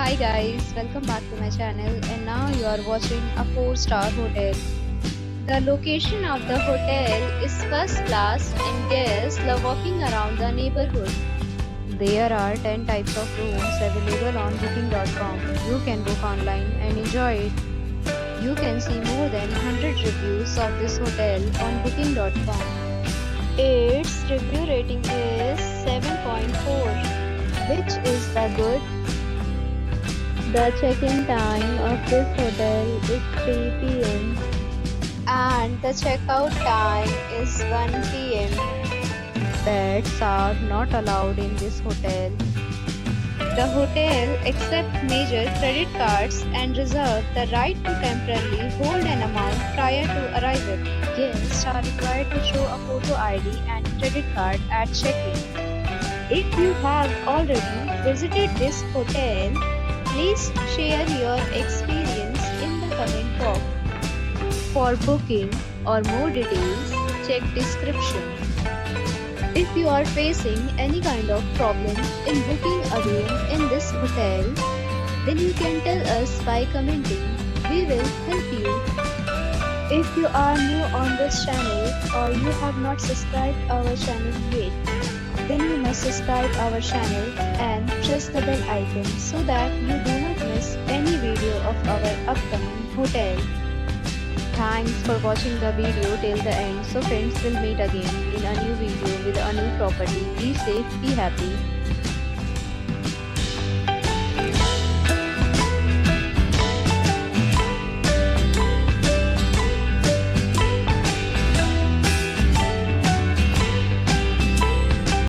Hi guys, welcome back to my channel and now you are watching a 4-star hotel. The location of the hotel is first class and guests love walking around the neighborhood. There are 10 types of rooms available on booking.com. You can book online and enjoy it. You can see more than 100 reviews of this hotel on booking.com. Its review rating is 7.4, which is the good. The check-in time of this hotel is 3 p.m. and the check-out time is 1 p.m. Pets are not allowed in this hotel. The hotel accepts major credit cards and reserves the right to temporarily hold an amount prior to arrival. Guests are required to show a photo ID and credit card at check-in. If you have already visited this hotel, please share your experience in the comment box. For booking or more details, check description. If you are facing any kind of problem in booking a room in this hotel, then you can tell us by commenting. We will help you. If you are new on this channel or you have not subscribed our channel yet, then you must subscribe our channel and press the bell icon so that you do not miss any video of our upcoming hotel. Thanks for watching the video till the end. So friends, will meet again in a new video with a new property. Be safe, be happy.